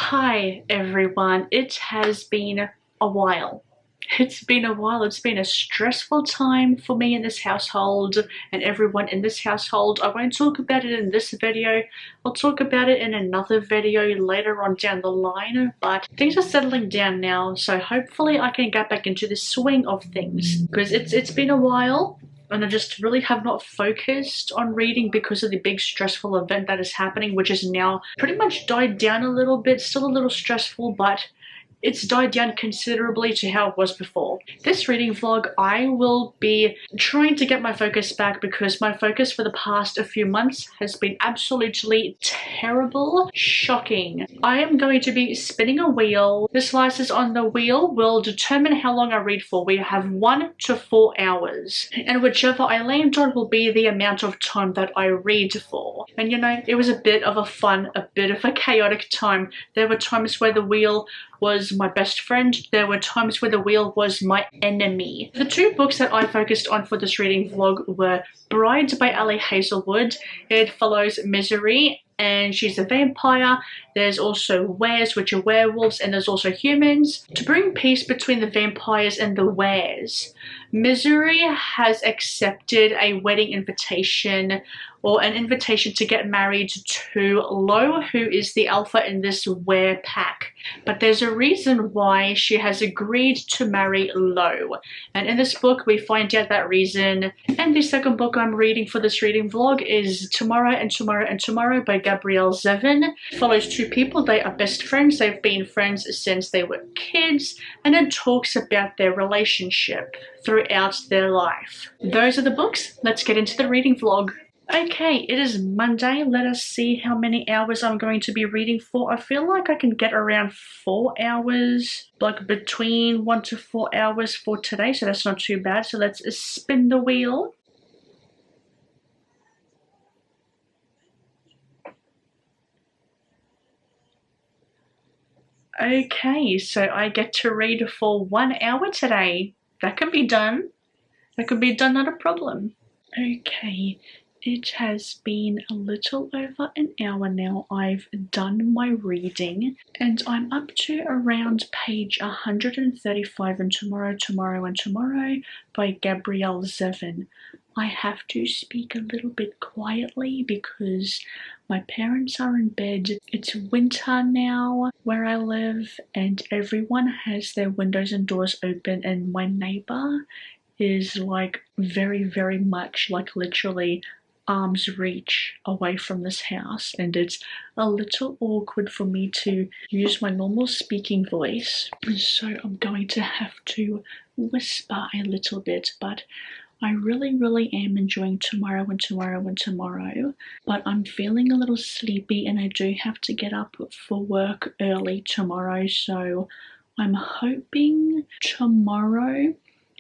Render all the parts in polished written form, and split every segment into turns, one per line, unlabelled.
Hi everyone, it has been a while. It's been a while. It's been a stressful time for me in this household and everyone in this household. I won't talk about it in this video. I'll talk about it in another video later on down the line, but things are settling down now, so hopefully I can get back into the swing of things, because it's been a while and I just really have not focused on reading because of the big stressful event that is happening, which has now pretty much died down a little bit. Still a little stressful, but it's died down considerably to how it was before. This reading vlog, I will be trying to get my focus back because my focus for the past few months has been absolutely terrible, shocking. I am going to be spinning a wheel. The slices on the wheel will determine how long I read for. We have 1 to 4 hours, and whichever I land on will be the amount of time that I read for. And you know, it was a bit of a chaotic time. There were times where the wheel was my best friend. There were times where the wheel was my enemy. The two books that I focused on for this reading vlog were Bride by Ali Hazelwood. It follows Misery, and she's a vampire. There's also Wares, which are werewolves, and there's also humans. To bring peace between the vampires and the Wares, Misery has accepted a wedding invitation, or an invitation to get married to Lo, who is the alpha in this were pack. But there's a reason why she has agreed to marry Lo, and in this book we find out that reason. And the second book I'm reading for this reading vlog is Tomorrow and Tomorrow and Tomorrow by Gabrielle Zevin. It follows two people. They are best friends. They've been friends since they were kids, and it talks about their relationship throughout their life. Those are the books. Let's get into the reading vlog. Okay, it is Monday. Let us see how many hours I'm going to be reading for. I feel like I can get around 4 hours, like between 1 to 4 hours for today, so that's not too bad. So let's spin the wheel. Okay, so I get to read for 1 hour today. That can be done. That could be done, not a problem. Okay. It has been a little over an hour now. I've done my reading and I'm up to around page 135 in Tomorrow, Tomorrow and Tomorrow by Gabrielle Zevin. I have to speak a little bit quietly because my parents are in bed. It's winter now where I live and everyone has their windows and doors open, and my neighbor is like very much like literally arm's reach away from this house, and it's a little awkward for me to use my normal speaking voice, so I'm going to have to whisper a little bit. But I really am enjoying Tomorrow and Tomorrow and Tomorrow, but I'm feeling a little sleepy and I do have to get up for work early tomorrow, so I'm hoping tomorrow,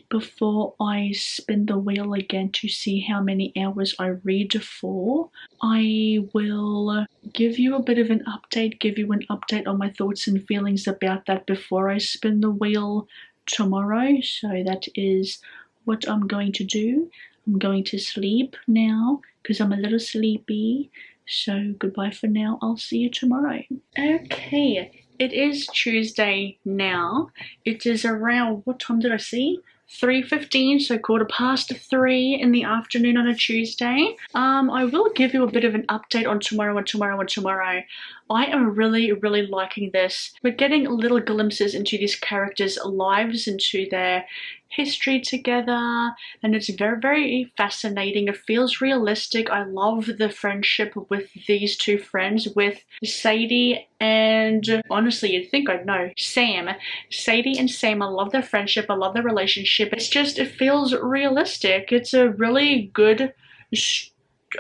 before I spin the wheel again to see how many hours I read for, I will give you a bit of an update on my thoughts and feelings about that before I spin the wheel tomorrow. So that is what I'm going to do. I'm going to sleep now because I'm a little sleepy. So goodbye for now. I'll see you tomorrow. Okay, it is Tuesday now. It is around, what time did I see? 3:15, so 3:15 in the afternoon on a Tuesday. I will give you a bit of an update on Tomorrow and Tomorrow and Tomorrow. I am really liking this. We're getting little glimpses into these characters' lives, into their history together, and it's very fascinating. It feels realistic. I love the friendship with these two friends, with Sadie and, honestly, you'd think I'd know, Sam. Sadie and Sam, I love their friendship, I love their relationship. It feels realistic. It's a really good,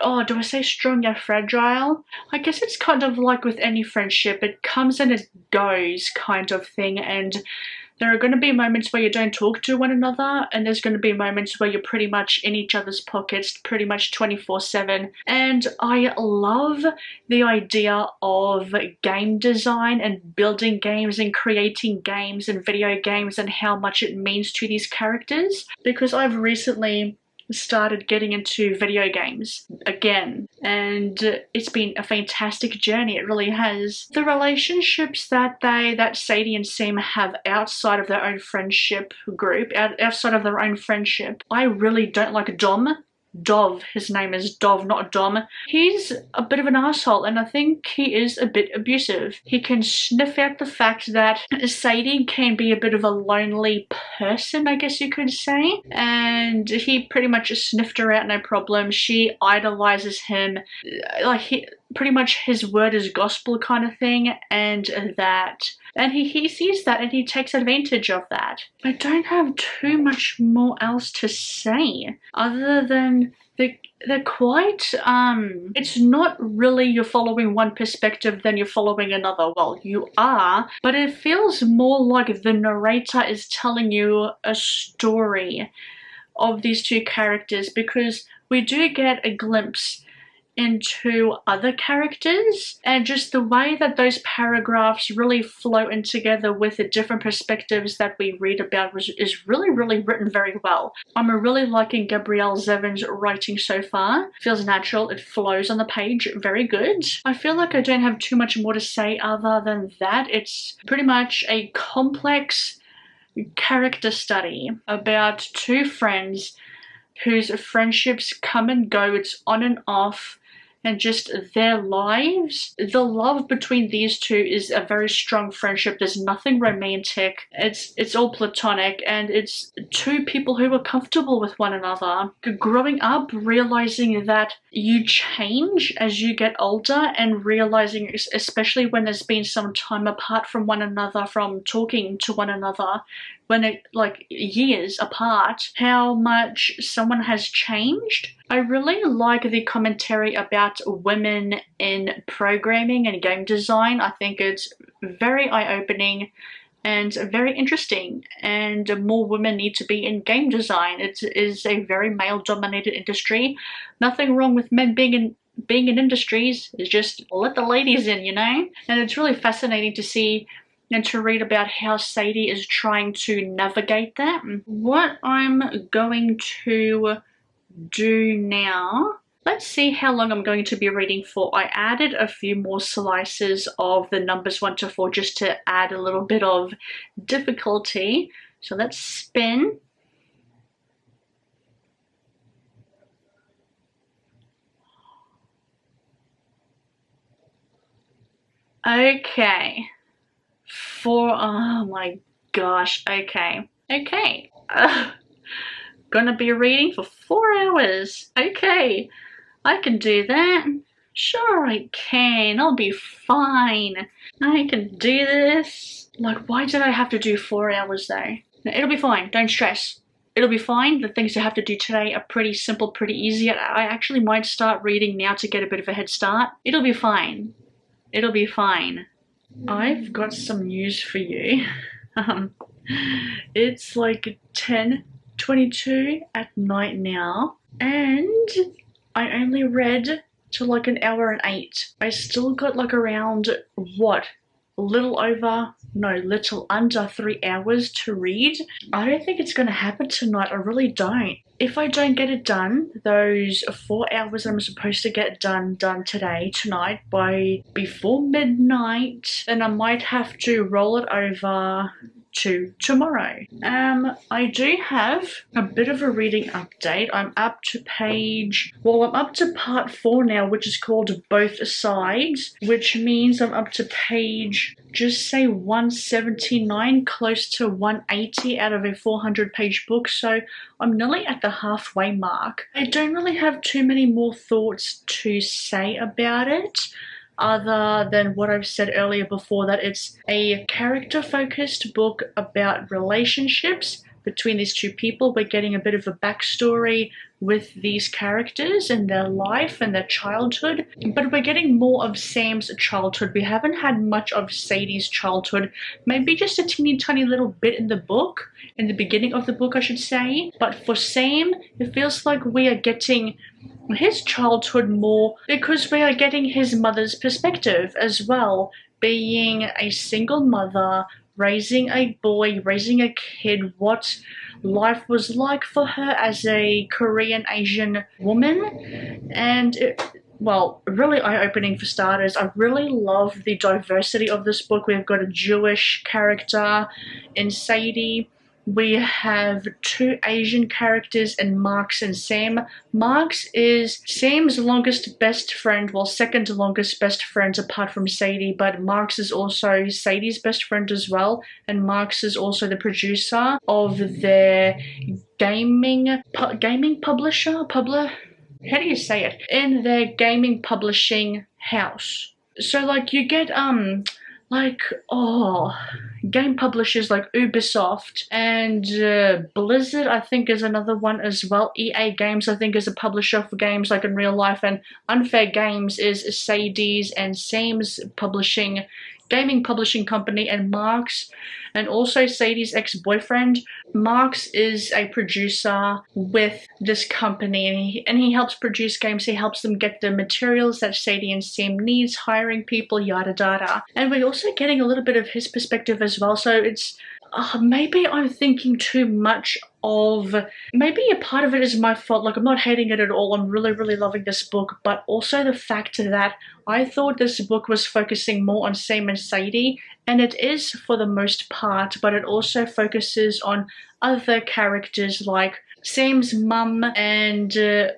oh, do I say strong yet fragile? I guess it's kind of like with any friendship. It comes and it goes kind of thing, and there are going to be moments where you don't talk to one another, and there's going to be moments where you're pretty much in each other's pockets pretty much 24/7. And I love the idea of game design and building games and creating games and video games and how much it means to these characters, because I've recently started getting into video games again, and it's been a fantastic journey. It really has. The relationships that Sadie and Sam have outside of their own friendship group, outside of their own friendship, I really don't like Dov, his name is Dov, not Dom. He's a bit of an asshole, and I think he is a bit abusive. He can sniff out the fact that Sadie can be a bit of a lonely person, I guess you could say, and he pretty much sniffed her out, no problem. She idolizes him, like pretty much his word is gospel kind of thing, and he sees that and he takes advantage of that. I don't have too much more else to say other than they're quite, it's not really you're following one perspective then you're following another. Well, you are, but it feels more like the narrator is telling you a story of these two characters, because we do get a glimpse into other characters, and just the way that those paragraphs really flow in together with the different perspectives that we read about is really, really written very well. I'm really liking Gabrielle Zevin's writing so far. It feels natural, it flows on the page, very good. I feel like I don't have too much more to say other than that. It's pretty much a complex character study about two friends whose friendships come and go, it's on and off, and just their lives. The love between these two is a very strong friendship. There's nothing romantic. It's all platonic, and it's two people who are comfortable with one another. Growing up, realizing that you change as you get older, and realizing, especially when there's been some time apart from one another, from talking to one another, when it, like, years apart, how much someone has changed. I really like the commentary about women in programming and game design. I think it's very eye-opening and very interesting, and more women need to be in game design. It is a very male-dominated industry. Nothing wrong with men being in industries, it's just let the ladies in, you know? And it's really fascinating to see and to read about how Sadie is trying to navigate that. What I'm going to do now, let's see how long I'm going to be reading for. I added a few more slices of the numbers 1 to 4 just to add a little bit of difficulty. So let's spin. Okay. Oh my gosh, okay. Gonna be reading for 4 hours. Okay, I can do that. Sure I can, I'll be fine. I can do this. Like, why did I have to do 4 hours though? It'll be fine, don't stress. It'll be fine. The things I have to do today are pretty simple, pretty easy. I actually might start reading now to get a bit of a head start. It'll be fine. It'll be fine. I've got some news for you. It's like 10:22 at night now, and I only read till like an hour and 8. I still got like around, what, little under 3 hours to read. I don't think it's gonna happen tonight, I really don't. If I don't get it done, those 4 hours I'm supposed to get done tonight by before midnight, then I might have to roll it over to tomorrow. I do have a bit of a reading update. I'm up to part 4 now, which is called Both Sides, which means I'm up to page, just say 179, close to 180 out of a 400-page book, so I'm nearly at the halfway mark. I don't really have too many more thoughts to say about it, other than what I've said earlier before, that it's a character-focused book about relationships between these two people. We're getting a bit of a backstory with these characters and their life and their childhood, but we're getting more of Sam's childhood. We haven't had much of Sadie's childhood, maybe just a teeny tiny little bit in the book, in the beginning of the book I should say, but for Sam it feels like we are getting his childhood more, because we are getting his mother's perspective as well, being a single mother, raising a boy, raising a kid, what life was like for her as a Korean Asian woman. And well, really eye-opening for starters. I really love the diversity of this book. We've got a Jewish character in Sadie. We have 2 Asian characters in Marks and Sam. Marks is Sam's longest best friend, well, second longest best friend apart from Sadie, but Marks is also Sadie's best friend as well, and Marks is also the producer of their gaming publisher, how do you say it? In their gaming publishing house. So like you get game publishers like Ubisoft and Blizzard, I think, is another one as well. EA Games, I think, is a publisher for games like in real life, and Unfair Games is Sadie's and Sam's gaming publishing company, and Marks, and also Sadie's ex-boyfriend. Marks is a producer with this company, and he helps produce games. He helps them get the materials that Sadie and Sam needs, hiring people, yada yada. And we're also getting a little bit of his perspective as well, so it's maybe I'm thinking too much of, maybe a part of it is my fault. Like, I'm not hating it at all. I'm really loving this book, but also the fact that I thought this book was focusing more on Sam and Sadie, and it is for the most part, but it also focuses on other characters like Sam's mum and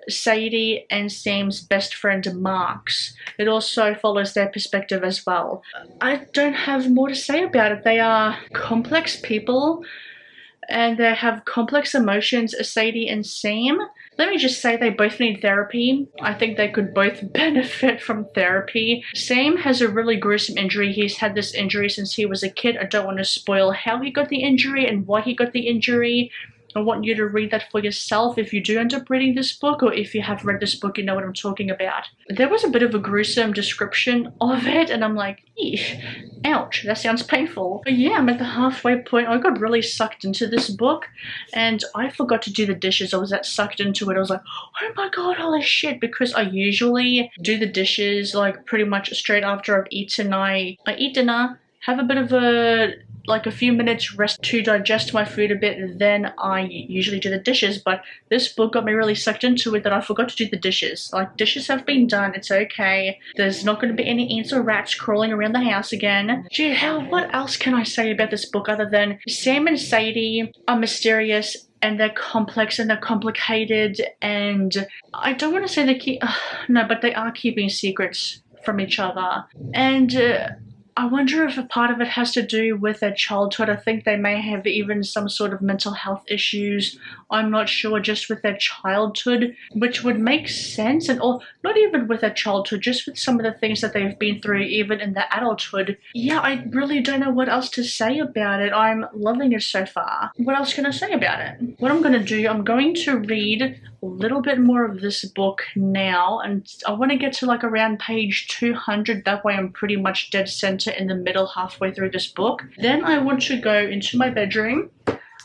Sadie and Sam's best friend Marks. It also follows their perspective as well. I don't have more to say about it. They are complex people and they have complex emotions, Sadie and Sam. Let me just say they both need therapy. I think they could both benefit from therapy. Sam has a really gruesome injury. He's had this injury since he was a kid. I don't want to spoil how he got the injury and why he got the injury. I want you to read that for yourself if you do end up reading this book, or if you have read this book, you know what I'm talking about. There was a bit of a gruesome description of it, and I'm like, eesh, ouch, that sounds painful. But yeah, I'm at the halfway point. I got really sucked into this book, and I forgot to do the dishes. I was that sucked into it. I was like, oh my god, holy shit, because I usually do the dishes like pretty much straight after I've eaten. I eat dinner, have a bit of a few minutes rest to digest my food a bit, then I usually do the dishes. But this book got me really sucked into it that I forgot to do the dishes. Like, dishes have been done, it's okay. There's not going to be any ants or rats crawling around the house again. Gee, what else can I say about this book other than Sam and Sadie are mysterious and they're complex and they're complicated, and I don't want to say no, but they are keeping secrets from each other. And I wonder if a part of it has to do with their childhood. I think they may have even some sort of mental health issues. I'm not sure, just with their childhood, which would make sense, or not even with their childhood, just with some of the things that they've been through even in their adulthood. Yeah, I really don't know what else to say about it. I'm loving it so far. What else can I say about it? What I'm going to do, I'm going to read a little bit more of this book now, and I want to get to like around page 200. That way I'm pretty much dead center in the middle, halfway through this book. Then I want to go into my bedroom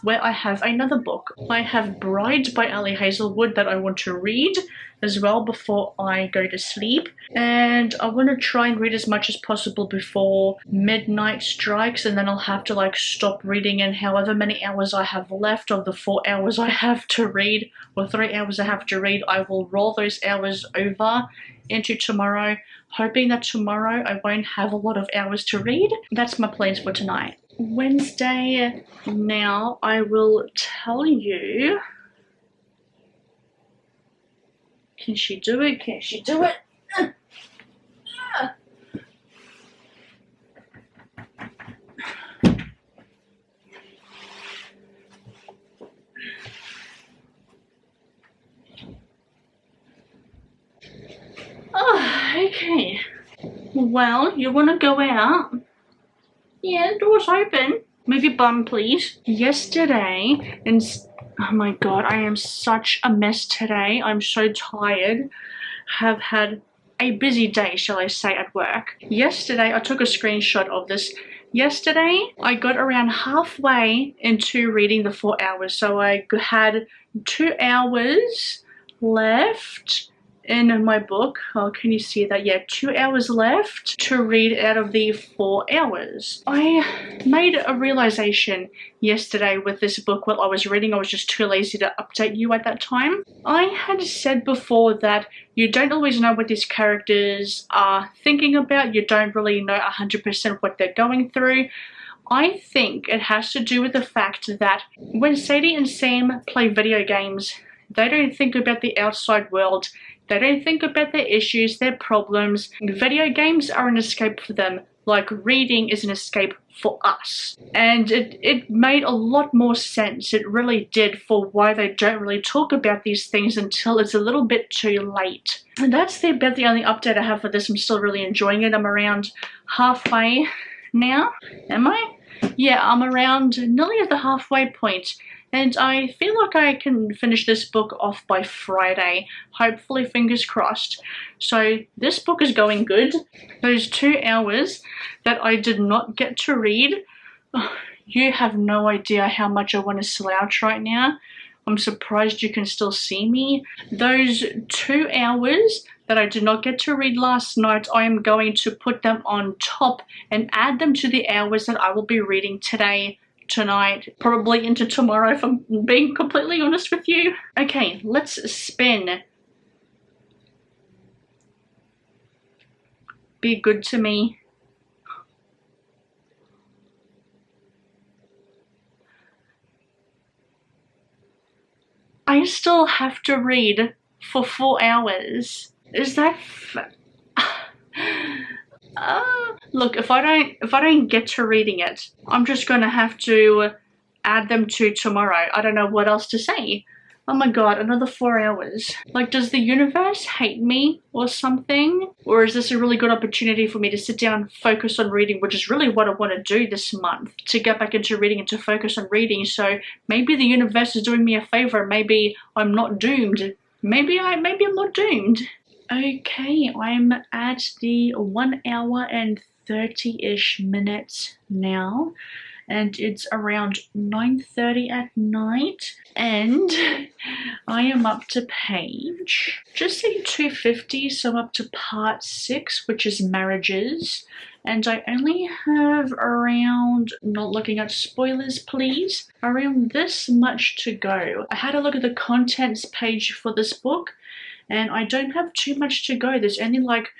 where I have another book. I have Bride by Ali Hazelwood that I want to read as well before I go to sleep, and I want to try and read as much as possible before midnight strikes, and then I'll have to like stop reading, and however many hours I have left of the 4 hours I have to read, or 3 hours I have to read, I will roll those hours over into tomorrow, hoping that tomorrow I won't have a lot of hours to read. That's my plans for tonight. Wednesday, now I will tell you. Can she do it? Can she do it? Oh, okay. Well, you want to go out? Yeah, the door's open. Move your bum, please. Yesterday, oh my god, I am such a mess today. I'm so tired. Have had a busy day, shall I say, at work. Yesterday, I took a screenshot of this. Yesterday, I got around halfway into reading the 4 hours. So I had 2 hours left, in my book. Oh, can you see that? Yeah, 2 hours left to read out of the 4 hours. I made a realization yesterday with this book while I was reading. I was just too lazy to update you at that time. I had said before that you don't always know what these characters are thinking about. You don't really know 100% what they're going through. I think it has to do with the fact that when Sadie and Sam play video games, they don't think about the outside world. They don't think about their issues, their problems. Video games are an escape for them, like reading is an escape for us. And it made a lot more sense, it really did, for why they don't really talk about these things until it's a little bit too late. And that's about the only update I have for this. I'm still really enjoying it. I'm around halfway now. Am I? Yeah, I'm around nearly at the halfway point. And I feel like I can finish this book off by Friday. Hopefully, fingers crossed. So this book is going good. Those 2 hours that I did not get to read, you have no idea how much I want to slouch right now. I'm surprised you can still see me. Those 2 hours that I did not get to read last night, I am going to put them on top and add them to the hours that I will be reading today, tonight, probably into tomorrow, if I'm being completely honest with you. Okay, let's spin. Be good to me. I still have to read for 4 hours. Is that look, if I don't get to reading it, I'm just gonna have to add them to tomorrow. I don't know what else to say. Oh my god, another 4 hours. Like, does the universe hate me or something? Or is this a really good opportunity for me to sit down, focus on reading, which is really what I want to do this month, to get back into reading and to focus on reading. So maybe the universe is doing me a favor. Maybe I'm not doomed. Maybe I'm not doomed. Okay, I'm at the 1 hour and 30-ish minutes now, and it's around 9:30 at night, and I am up to page, just say 250, so I'm up to part 6, which is marriages, and I only have around, not looking at spoilers please, around this much to go. I had a look at the contents page for this book, and I don't have too much to go. There's only like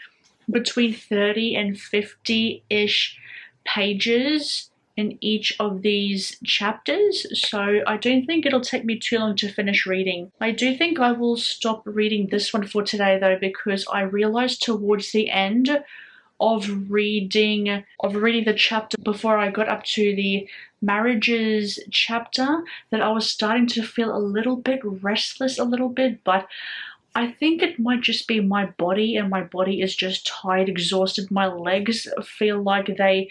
between 30 and 50-ish pages in each of these chapters, so I don't think it'll take me too long to finish reading. I do think I will stop reading this one for today though, because I realized towards the end of reading the chapter before I got up to the marriages chapter that I was starting to feel a little bit restless but I think it might just be my body, and my body is just tired, exhausted. My legs feel like they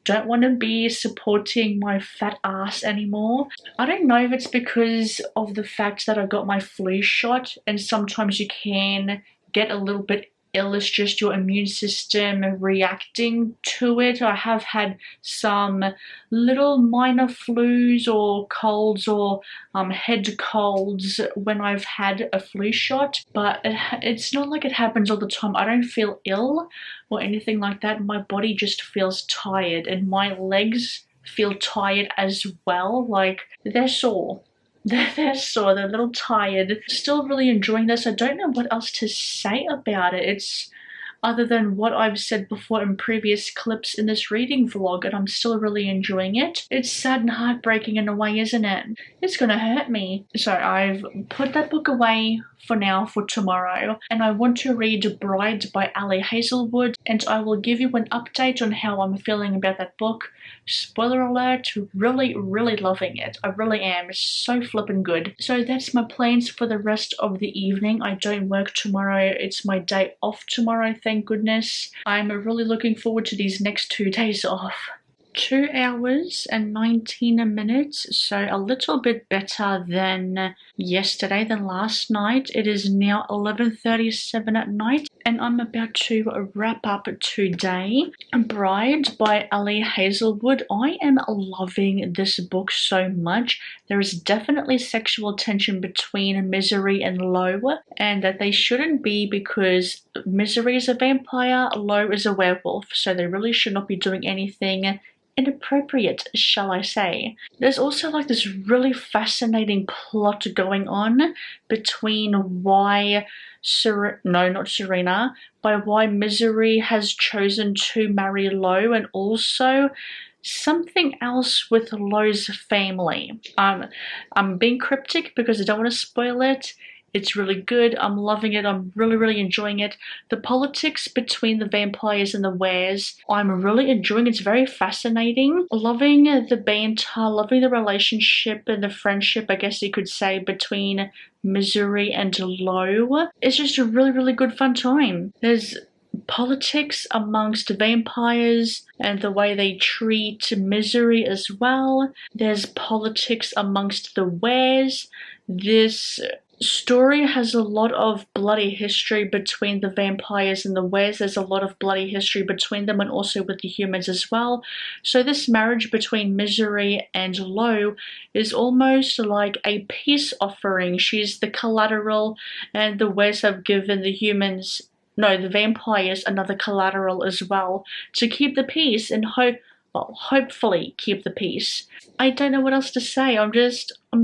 don't want to be supporting my fat ass anymore. I don't know if it's because of the fact that I got my flu shot, and sometimes you can get a little bit ill. It's just your immune system reacting to it. I have had some little minor flus or colds or head colds when I've had a flu shot, but it's not like it happens all the time. I don't feel ill or anything like that. My body just feels tired, and my legs feel tired as well. Like, they're sore. They're sore, they're a little tired. Still really enjoying this. I don't know what else to say about it. It's other than what I've said before in previous clips in this reading vlog, and I'm still really enjoying it. It's sad and heartbreaking in a way, isn't it? It's gonna hurt me. So I've put that book away for now, for tomorrow, and I want to read Bride by Ali Hazelwood, and I will give you an update on how I'm feeling about that book. Spoiler alert, really loving it. I really am. It's so flippin' good. So that's my plans for the rest of the evening. I don't work tomorrow. It's my day off tomorrow, thank goodness. I'm really looking forward to these next 2 days off. 2 hours and 19 minutes, so a little bit better than yesterday, than last night. It is now 11:37 at night, and I'm about to wrap up today. Bride by Ali Hazelwood. I am loving this book so much. There is definitely sexual tension between Misery and Lo, and that they shouldn't be, because Misery is a vampire, Lo is a werewolf, so they really should not be doing anything inappropriate, shall I say. There's also like this really fascinating plot going on between why why Misery has chosen to marry Lo, and also something else with Lo's family. I'm being cryptic because I don't want to spoil it. It's really good. I'm loving it. I'm really enjoying it. The politics between the vampires and the wares, I'm really enjoying. It's very fascinating. Loving the banter, loving the relationship and the friendship, I guess you could say, between Misery and Lo. It's just a really good fun time. There's politics amongst vampires and the way they treat Misery as well. There's politics amongst the wares. This story has a lot of bloody history between the vampires and the wares. There's a lot of bloody history between them and also with the humans as well. So this marriage between Misery and Lo is almost like a peace offering. She's the collateral, and the wares have given the vampires another collateral as well to keep the peace and hopefully keep the peace. I don't know what else to say. I'm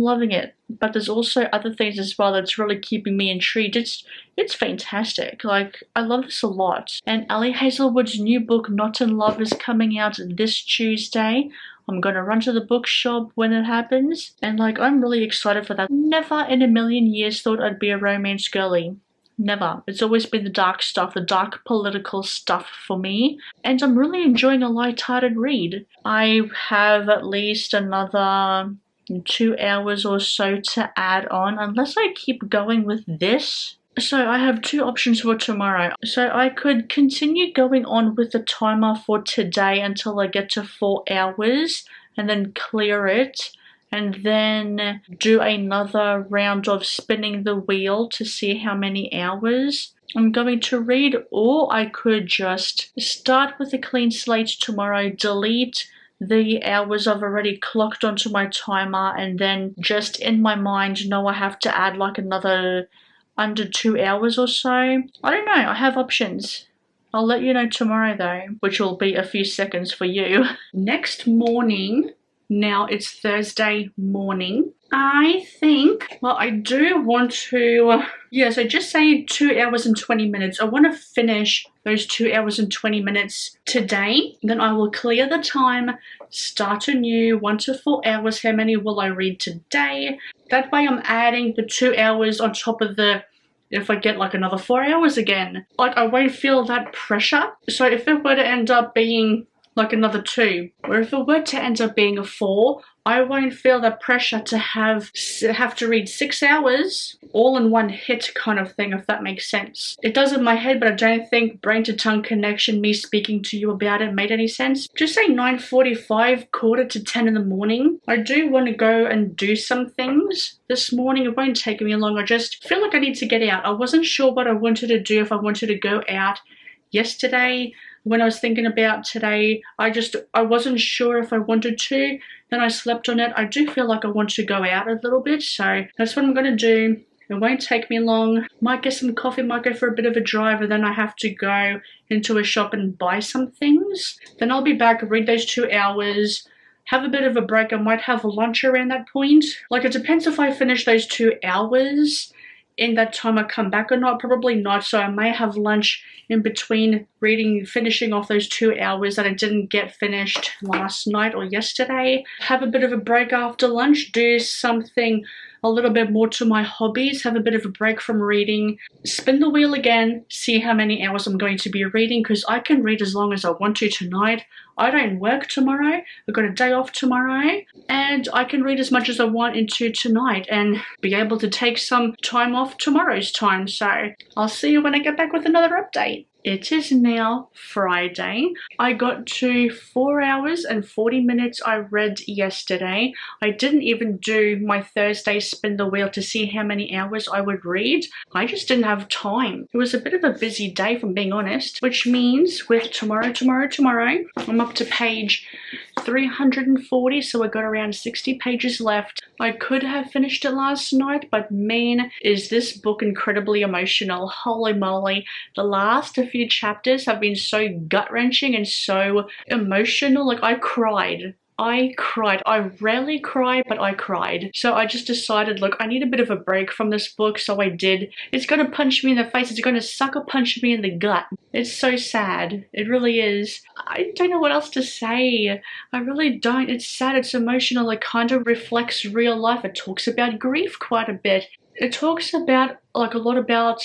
loving it. But there's also other things as well that's really keeping me intrigued. It's fantastic. Like, I love this a lot. And Ali Hazelwood's new book, Not in Love, is coming out this Tuesday. I'm gonna run to the bookshop when it happens. And like, I'm really excited for that. Never in a million years thought I'd be a romance girly. Never. It's always been the dark stuff, the dark political stuff for me. And I'm really enjoying a light-hearted read. I have at least another 2 hours or so to add on, unless I keep going with this. So I have two options for tomorrow. So I could continue going on with the timer for today until I get to 4 hours and then clear it, and then do another round of spinning the wheel to see how many hours I'm going to read, or I could just start with a clean slate tomorrow, delete the hours I've already clocked onto my timer, and then just in my mind know I have to add like another under 2 hours or so. I don't know, I have options. I'll let you know tomorrow though, which will be a few seconds for you. Next morning, now it's Thursday morning. I think, well, I do want to, so just say 2 hours and 20 minutes. I want to finish those 2 hours and 20 minutes today. Then I will clear the time, start anew, 1 to 4 hours. How many will I read today? That way I'm adding the 2 hours on top of if I get like another 4 hours again. Like, I won't feel that pressure. So if it were to end up being like another 2, or if it were to end up being a 4, I won't feel the pressure to have to read 6 hours all in one hit kind of thing, if that makes sense. It does in my head, but I don't think brain to tongue connection, me speaking to you about it, made any sense. Just say 9:45, quarter to 10 in the morning. I do want to go and do some things this morning. It won't take me long. I just feel like I need to get out. I wasn't sure what I wanted to do, if I wanted to go out yesterday. When I was thinking about today, I wasn't sure if I wanted to. Then I slept on it. I do feel like I want to go out a little bit, so that's what I'm going to do. It won't take me long. Might get some coffee, might go for a bit of a drive, and then I have to go into a shop and buy some things. Then I'll be back, read those 2 hours, have a bit of a break. I might have lunch around that point. Like, it depends if I finish those 2 hours in that time I come back or not. Probably not, so I may have lunch in between finishing off those 2 hours that I didn't get finished last night or yesterday. Have a bit of a break after lunch, do something a little bit more to my hobbies, have a bit of a break from reading, spin the wheel again, see how many hours I'm going to be reading, because I can read as long as I want to tonight. I don't work tomorrow, I've got a day off tomorrow, and I can read as much as I want into tonight and be able to take some time off tomorrow's time. So I'll see you when I get back with another update. It is now Friday. I got to 4 hours and 40 minutes I read yesterday. I didn't even do my Thursday spin the wheel to see how many hours I would read. I just didn't have time. It was a bit of a busy day, if I'm being honest, which means with tomorrow, I'm up to page 340, so I got around 60 pages left. I could have finished it last night, but man, is this book incredibly emotional. Holy moly. The last few chapters have been so gut-wrenching and so emotional. Like, I cried. I rarely cry, but I cried. So I just decided, look, I need a bit of a break from this book, so I did. It's gonna punch me in the face. It's gonna sucker punch me in the gut. It's so sad. It really is. I don't know what else to say. I really don't. It's sad. It's emotional. It kind of reflects real life. It talks about grief quite a bit. It talks about, like, a lot about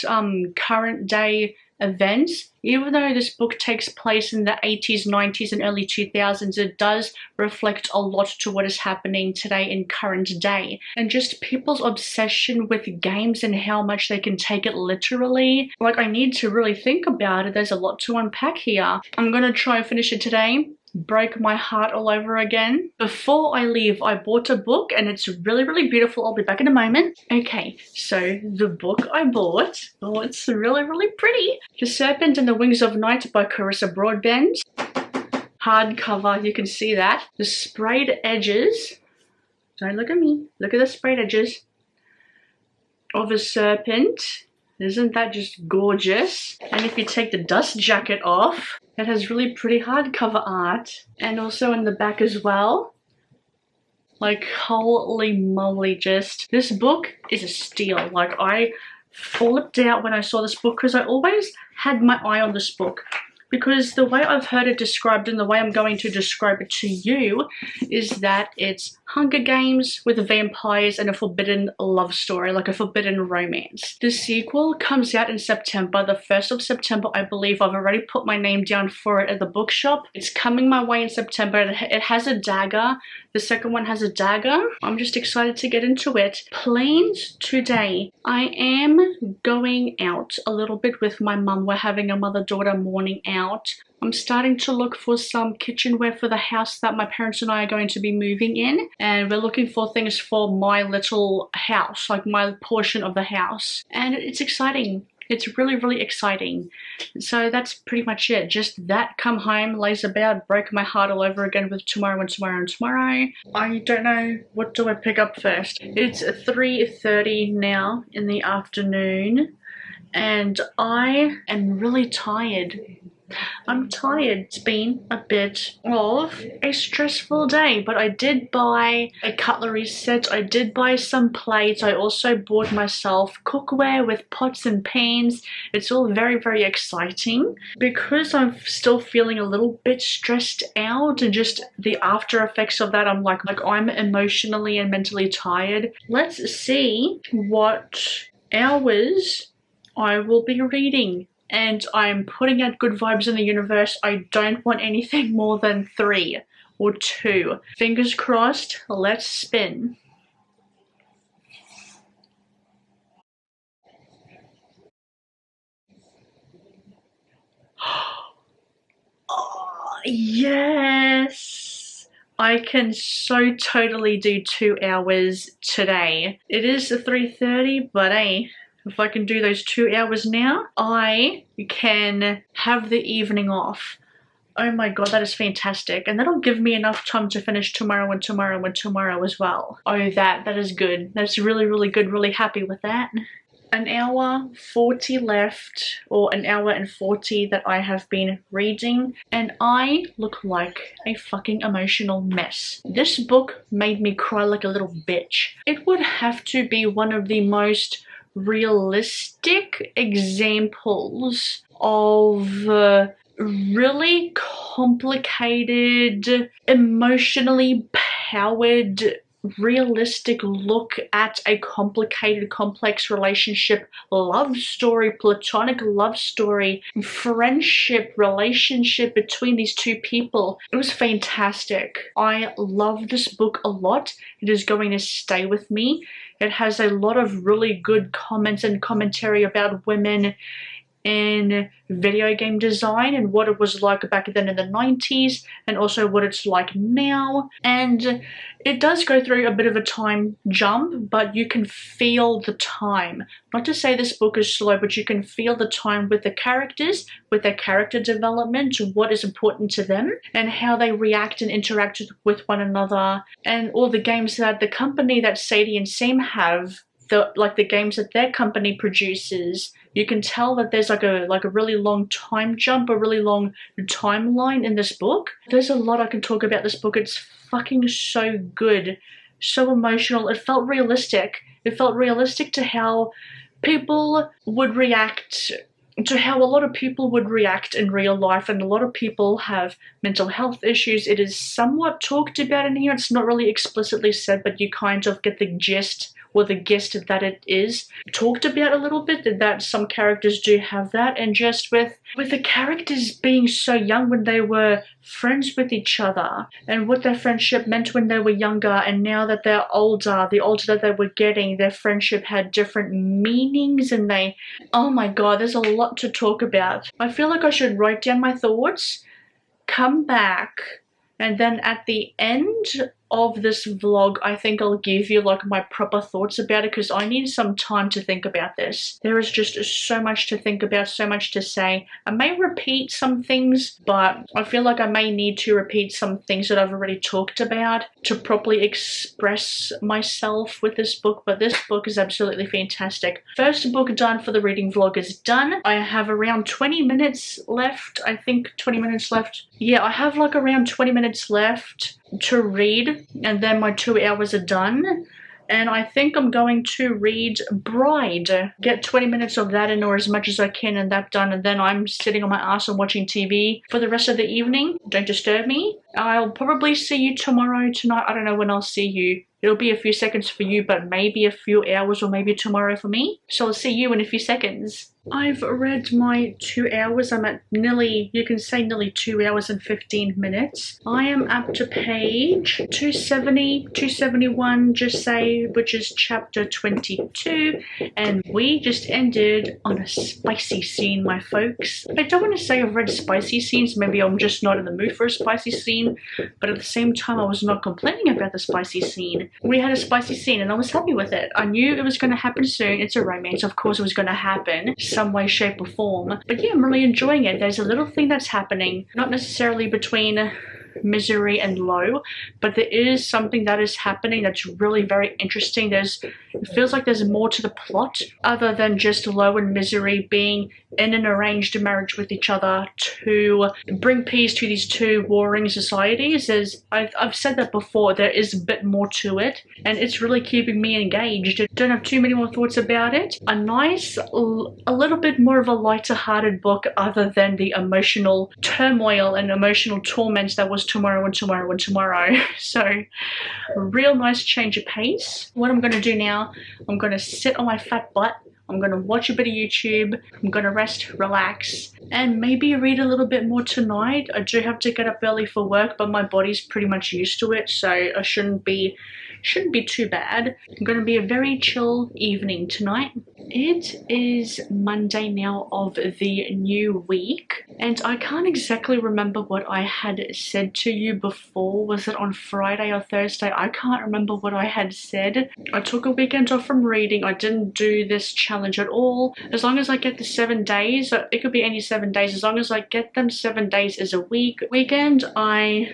current day events. Even though this book takes place in the 80s, 90s, and early 2000s, it does reflect a lot to what is happening today in current day. And just people's obsession with games and how much they can take it literally. Like, I need to really think about it. There's a lot to unpack here. I'm gonna try and finish it today. Break my heart all over again. Before I leave, I bought a book and it's really, really beautiful. I'll be back in a moment. Okay, so the book I bought, oh, it's really, really pretty. The Serpent and the Wings of Night by Carissa Broadbent. Hardcover, you can see that. The sprayed edges, don't look at me, look at the sprayed edges of a serpent. Isn't that just gorgeous? And if you take the dust jacket off, it has really pretty hardcover art. And also in the back as well. Like, holy moly, just. This book is a steal. Like, I flipped out when I saw this book because I always had my eye on this book. Because the way I've heard it described and the way I'm going to describe it to you is that it's Hunger Games with vampires and a forbidden love story, like a forbidden romance. The sequel comes out in September, the 1st of September, I believe. I've already put my name down for it at the bookshop. It's coming my way in September. It has a dagger. The second one has a dagger. I'm just excited to get into it. Plans today. I am going out a little bit with my mum. We're having a mother-daughter morning out. I'm starting to look for some kitchenware for the house that my parents and I are going to be moving in. And we're looking for things for my little house, like my portion of the house. And it's exciting. It's really, really exciting. So that's pretty much it. Just that, come home, laze about, break my heart all over again with tomorrow and tomorrow and tomorrow. I don't know, what do I pick up first? It's 3:30 now in the afternoon. And I am really tired. I'm tired. It's been a bit of a stressful day, but I did buy a cutlery set. I did buy some plates. I also bought myself cookware with pots and pans. It's all very, very exciting. Because I'm still feeling a little bit stressed out and just the after effects of that, I'm like I'm emotionally and mentally tired. Let's see what hours I will be reading. And I'm putting out good vibes in the universe. I don't want anything more than 3 or 2. Fingers crossed, let's spin. Oh, yes! I can so totally do 2 hours today. It is 3:30, but hey, if I can do those 2 hours now, I can have the evening off. Oh my god, that is fantastic. And that'll give me enough time to finish tomorrow and tomorrow and tomorrow as well. Oh, that is good. That's really, really good. Really happy with that. An hour 40 left, or an hour and 40 that I have been reading, and I look like a fucking emotional mess. This book made me cry like a little bitch. It would have to be one of the most realistic examples of really complicated, emotionally powered realistic look at a complicated, complex relationship, love story, platonic love story, friendship, relationship between these two people. It was fantastic. I love this book a lot. It is going to stay with me. It has a lot of really good comments and commentary about women in video game design and what it was like back then in the 90s and also what it's like now. And it does go through a bit of a time jump, but you can feel the time. Not to say this book is slow, but you can feel the time with the characters, with their character development, what is important to them, and how they react and interact with one another, and all the games that the company that Sadie and Sam have, the games that their company produces. You can tell that there's like a really long time jump, a really long timeline in this book. There's a lot I can talk about this book. It's fucking so good, so emotional. It felt realistic. It felt realistic to how people would react, to how a lot of people would react in real life, and a lot of people have mental health issues. It is somewhat talked about in here. It's not really explicitly said, but you kind of get the gist or the gist that it is talked about a little bit, that some characters do have that. And just with the characters being so young when they were friends with each other, and what their friendship meant when they were younger, and now that they're older, the older that they were getting, their friendship had different meanings, and oh my god, there's a lot to talk about. I feel like I should write down my thoughts, come back, and then at the end of this vlog, I think I'll give you like my proper thoughts about it, because I need some time to think about this. There is just so much to think about, so much to say. I may repeat some things, but I feel like I may need to repeat some things that I've already talked about to properly express myself with this book. But this book is absolutely fantastic. First book done for the reading vlog is done. I have around 20 minutes left. I think 20 minutes left. Yeah, I have like around 20 minutes left to read, and then my 2 hours are done. And I think I'm going to read Bride. Get 20 minutes of that in, or as much as I can, and that done, and then I'm sitting on my ass and watching TV for the rest of the evening. Don't disturb me. I'll probably see you tomorrow, tonight. I don't know when I'll see you. It'll be a few seconds for you, but maybe a few hours or maybe tomorrow for me. So I'll see you in a few seconds. I've read my 2 hours. I'm at nearly, you can say nearly 2 hours and 15 minutes. I am up to page 270, 271, just say, which is chapter 22. And we just ended on a spicy scene, my folks. I don't want to say I've read spicy scenes. Maybe I'm just not in the mood for a spicy scene. But at the same time, I was not complaining about the spicy scene. We had a spicy scene and I was happy with it. I knew it was going to happen soon. It's a romance. Of course it was going to happen. Some way, shape or form. But yeah, I'm really enjoying it. There's a little thing that's happening, not necessarily between Misery and Lo, but there is something that is happening that's really very interesting. It feels like there's more to the plot other than just Lo and Misery being in an arranged marriage with each other to bring peace to these two warring societies. I've said that before, there is a bit more to it, and it's really keeping me engaged. I don't have too many more thoughts about it. A nice, a little bit more of a lighter hearted book other than the emotional turmoil and emotional torment that was Tomorrow and Tomorrow and Tomorrow. So a real nice change of pace. What I'm going to do now, I'm going to sit on my fat butt, I'm going to watch a bit of YouTube, I'm going to rest, relax, and maybe read a little bit more tonight. I do have to get up early for work, but my body's pretty much used to it, so I shouldn't be too bad. It's going to be a very chill evening tonight. It is Monday now of the new week, and I can't exactly remember what I had said to you before. Was it on Friday or Thursday? I can't remember what I had said. I took a weekend off from reading. I didn't do this challenge at all. As long as I get the 7 days, it could be any 7 days, as long as I get them 7 days is a weekend, I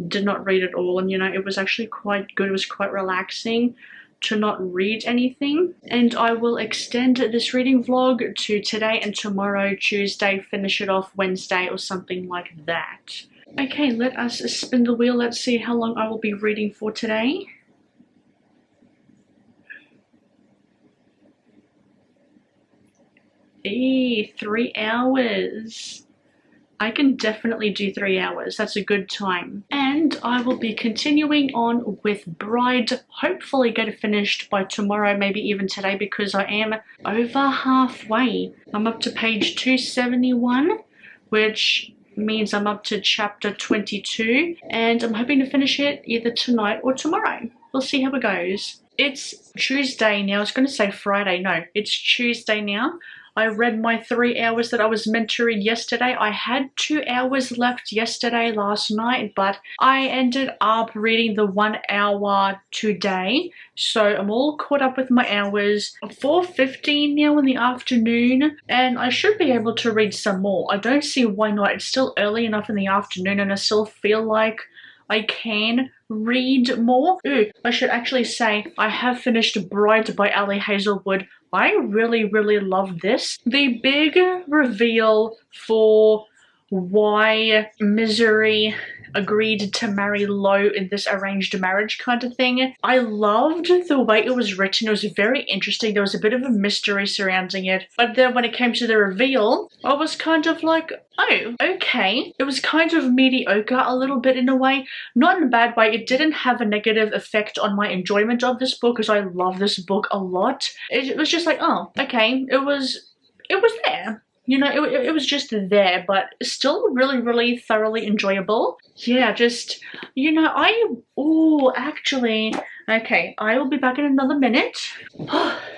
did not read at all. And you know, it was actually quite good. It was quite relaxing to not read anything. And I will extend this reading vlog to today and tomorrow, Tuesday, finish it off Wednesday or something like that. Okay, let us spin the wheel. Let's see how long I will be reading for today. Hey, 3 hours. I can definitely do 3 hours. That's a good time. And I will be continuing on with Bride. Hopefully get it finished by tomorrow, maybe even today, because I am over halfway. I'm up to page 271, which means I'm up to chapter 22, and I'm hoping to finish it either tonight or tomorrow. We'll see how it goes. It's Tuesday now. I was going to say Friday. No, it's Tuesday now. I read my 3 hours that I was meant to read yesterday. I had 2 hours left yesterday, last night, but I ended up reading the 1 hour today. So I'm all caught up with my hours. 4:15 now in the afternoon, and I should be able to read some more. I don't see why not. It's still early enough in the afternoon, and I still feel like I can read more. Ooh, I should actually say I have finished Bride by Ali Hazelwood. I really, really love this. The big reveal for why Misery agreed to marry Lo in this arranged marriage kind of thing. I loved the way it was written. It was very interesting. There was a bit of a mystery surrounding it. But then when it came to the reveal, I was kind of like, oh, okay. It was kind of mediocre a little bit in a way. Not in a bad way. It didn't have a negative effect on my enjoyment of this book, because I love this book a lot. It was just like, oh, okay. It was there. You know, it was just there, but still really, really thoroughly enjoyable. Yeah, just, you know, actually, okay, I will be back in another minute.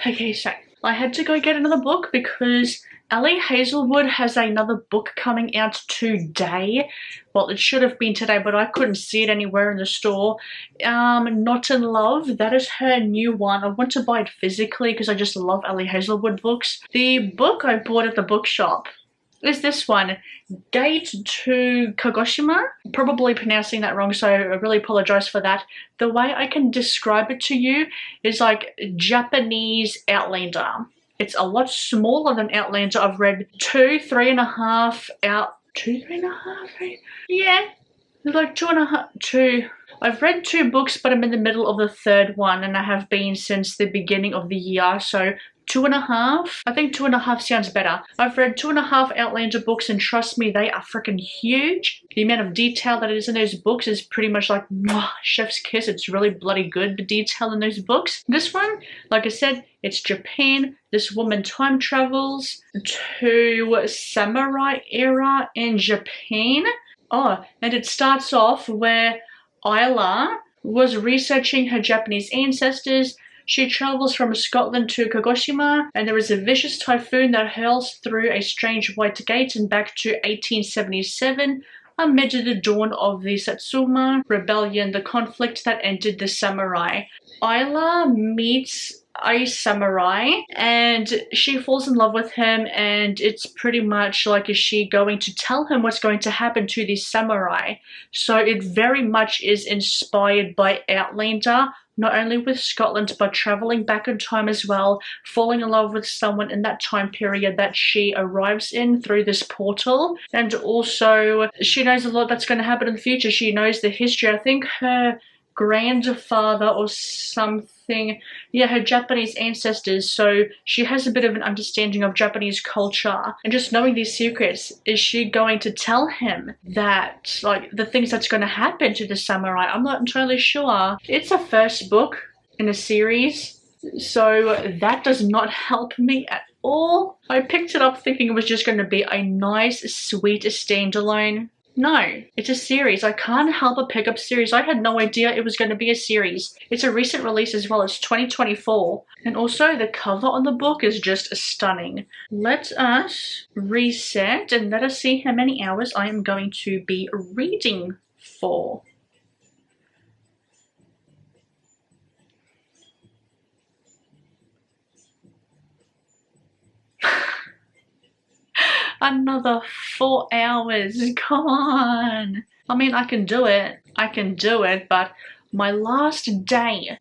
Okay, so I had to go get another book because Ali Hazelwood has another book coming out today. Well, it should have been today, but I couldn't see it anywhere in the store. Not in Love, that is her new one. I want to buy it physically because I just love Ali Hazelwood books. The book I bought at the bookshop is this one, Gate to Kagoshima. Probably pronouncing that wrong, so I really apologize for that. The way I can describe it to you is like Japanese Outlander. It's a lot smaller than Outlander. I've read 2, 3.5 out. 2, 3.5? Yeah, like 2.5, 2. I've read 2 books, but I'm in the middle of the 3rd one, and I have been since the beginning of the year, so 2.5? I think 2.5 sounds better. I've read 2.5 Outlander books, and trust me, they are freaking huge. The amount of detail that is in those books is pretty much like, mwah, chef's kiss. It's really bloody good, the detail in those books. This one, like I said, it's Japan. This woman time travels to samurai era in Japan. Oh, and it starts off where Ayla was researching her Japanese ancestors. She travels from Scotland to Kagoshima, and there is a vicious typhoon that hurls through a strange white gate and back to 1877, amid the dawn of the Satsuma Rebellion, the conflict that ended the samurai. Ayla meets a samurai and she falls in love with him, and it's pretty much like, is she going to tell him what's going to happen to the samurai? So it very much is inspired by Outlander, not only with Scotland, but traveling back in time as well, falling in love with someone in that time period that she arrives in through this portal. And also, she knows a lot that's going to happen in the future. She knows the history. I think her grandfather or something, yeah, her Japanese ancestors, so she has a bit of an understanding of Japanese culture. And just knowing these secrets, is she going to tell him that, like, the things that's going to happen to the samurai? I'm not entirely sure. It's a first book in a series, so that does not help me at all. I picked it up thinking it was just going to be a nice, sweet standalone. No, it's a series. I can't help but pick up series. I had no idea it was going to be a series. It's a recent release as well. It's 2024. And also the cover on the book is just stunning. Let us reset and let us see how many hours I am going to be reading for. Another 4 hours, come on. I mean, I can do it, but my last day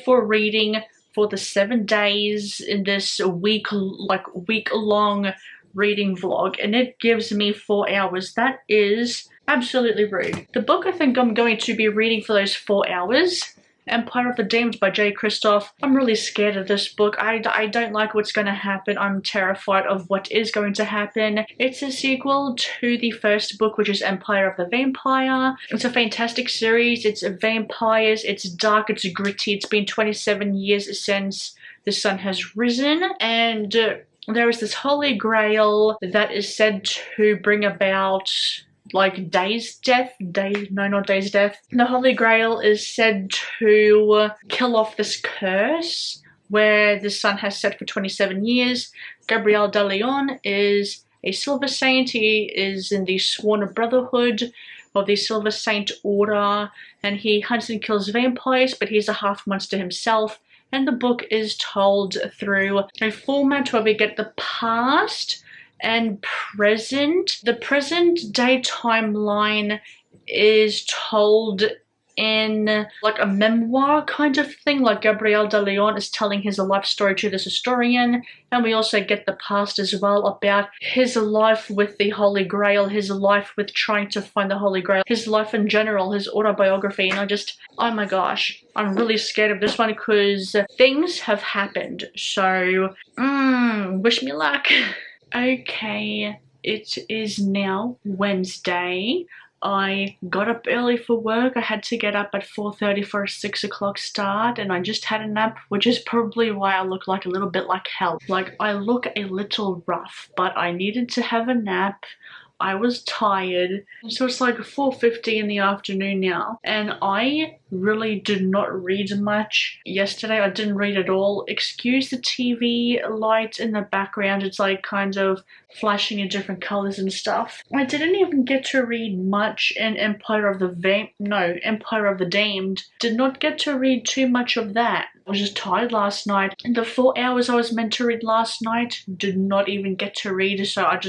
for reading for the 7 days in this week-long reading vlog, and it gives me 4 hours. That is absolutely rude. The book I think I'm going to be reading for those 4 hours Empire of the Damned by Jay Kristoff. I'm really scared of this book. I don't like what's going to happen. I'm terrified of what is going to happen. It's a sequel to the first book, which is Empire of the Vampire. It's a fantastic series. It's vampires. It's dark. It's gritty. It's been 27 years since the sun has risen, and there is this holy grail that is said to bring about like Day's death. Not Day's death. The holy grail is said to kill off this curse where the sun has set for 27 years. Gabriel de Leon is a Silver Saint. He is in the Sworn Brotherhood of the Silver Saint Order, and he hunts and kills vampires, but he's a half monster himself. And the book is told through a format where we get the past and present. The present day timeline is told in like a memoir kind of thing, like Gabriel de Leon is telling his life story to this historian, and we also get the past as well about his life with the Holy Grail, his life with trying to find the Holy Grail, his life in general, his autobiography. And oh my gosh, I'm really scared of this one because things have happened, so wish me luck. Okay, it is now Wednesday. I got up early for work. I had to get up at 4:30 for a 6 o'clock start, and I just had a nap, which is probably why I look like a little bit like hell. Like, I look a little rough, but I needed to have a nap. I was tired. So it's like 4:50 in the afternoon now, and I really did not read much yesterday. I didn't read at all. Excuse the TV light in the background. It's like kind of flashing in different colors and stuff. I didn't even get to read much in Empire of the Damned. Did not get to read too much of that. I was just tired last night. The 4 hours I was meant to read last night, did not even get to read, so I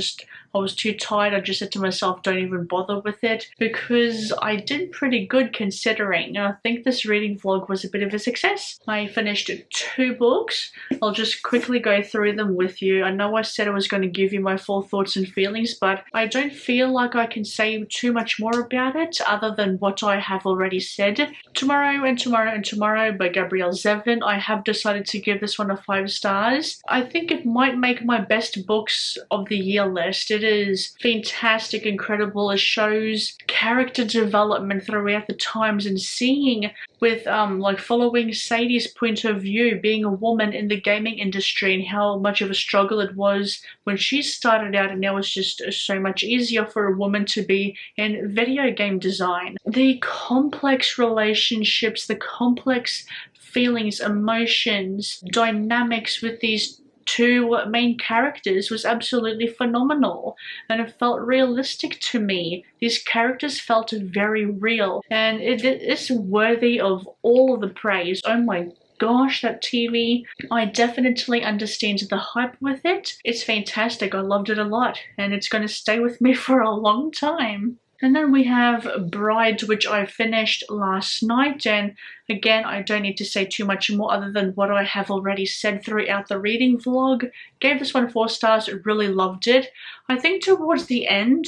was too tired. I just said to myself, don't even bother with it, because I did pretty good considering. I think this reading vlog was a bit of a success. I finished 2 books. I'll just quickly go through them with you. I know I said I was going to give you my full thoughts and feelings, but I don't feel like I can say too much more about it other than what I have already said. Tomorrow and Tomorrow and Tomorrow by Gabrielle Zevin. I have decided to give this one a 5 stars. I think it might make my best books of the year list. It is fantastic, incredible. It shows character development throughout the times, and seeing with like following Sadie's point of view, being a woman in the gaming industry, and how much of a struggle it was when she started out, and now it's just so much easier for a woman to be in video game design. The complex relationships, the complex feelings, emotions, dynamics with these 2 main characters was absolutely phenomenal, and it felt realistic to me. These characters felt very real, and it is worthy of all of the praise. Oh my gosh, that TV. I definitely understand the hype with it. It's fantastic. I loved it a lot, and it's going to stay with me for a long time. And then we have Bride, which I finished last night, and again, I don't need to say too much more other than what I have already said throughout the reading vlog. Gave this one 4 stars, really loved it. I think towards the end,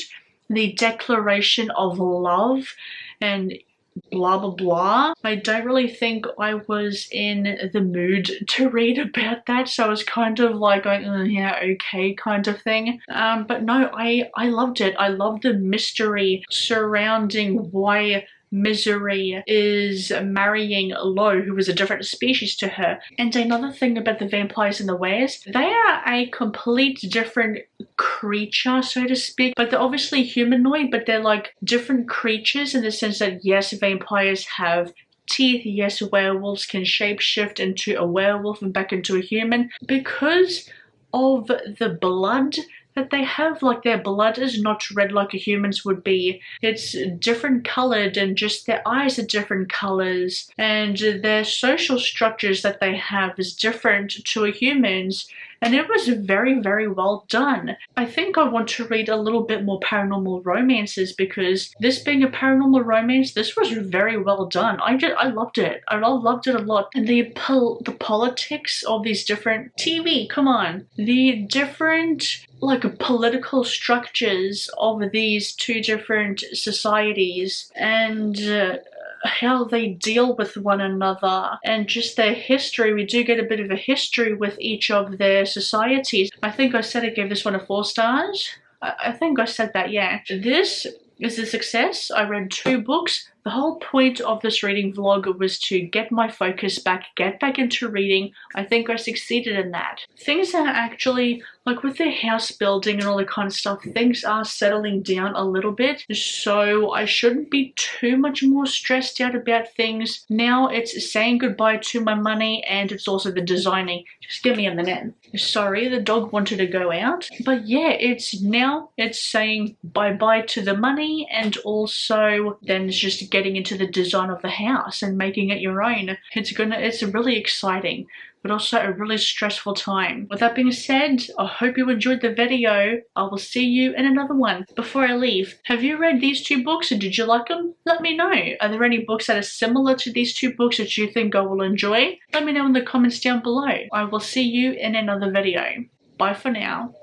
the declaration of love and blah blah blah, I don't really think I was in the mood to read about that, so I was kind of like going, yeah, okay, kind of thing. But no, I loved it. I loved the mystery surrounding why Misery is marrying Lo, who is a different species to her. And another thing about the vampires and the wares, they are a complete different creature, so to speak, but they're obviously humanoid, but they're like different creatures in the sense that yes, vampires have teeth, yes, werewolves can shapeshift into a werewolf and back into a human. Because of the blood that they have, like their blood is not red like a human's would be. It's different colored, and just their eyes are different colors, and their social structures that they have is different to a human's. And it was very, very well done. I think I want to read a little bit more paranormal romances, because this being a paranormal romance, this was very well done. I loved it. I loved it a lot. And the politics of these different the different like political structures of these 2 different societies, and how they deal with one another and just their history. We do get a bit of a history with each of their societies. I think I said I gave this one a 4 stars. I think I said that, yeah. This is a success. I read 2 books. The whole point of this reading vlog was to get my focus back, get back into reading. I think I succeeded in that. Things are actually, like with their house building and all that kind of stuff, things are settling down a little bit. So I shouldn't be too much more stressed out about things. Now it's saying goodbye to my money, and it's also the designing. Just get me in the net. Sorry, the dog wanted to go out. But yeah, it's saying bye-bye to the money, and also then it's just getting into the design of the house and making it your own. It's really exciting, but also a really stressful time. With that being said, I hope you enjoyed the video. I will see you in another one. Before I leave, have you read these 2 books and did you like them? Let me know. Are there any books that are similar to these 2 books that you think I will enjoy? Let me know in the comments down below. I will see you in another video. Bye for now.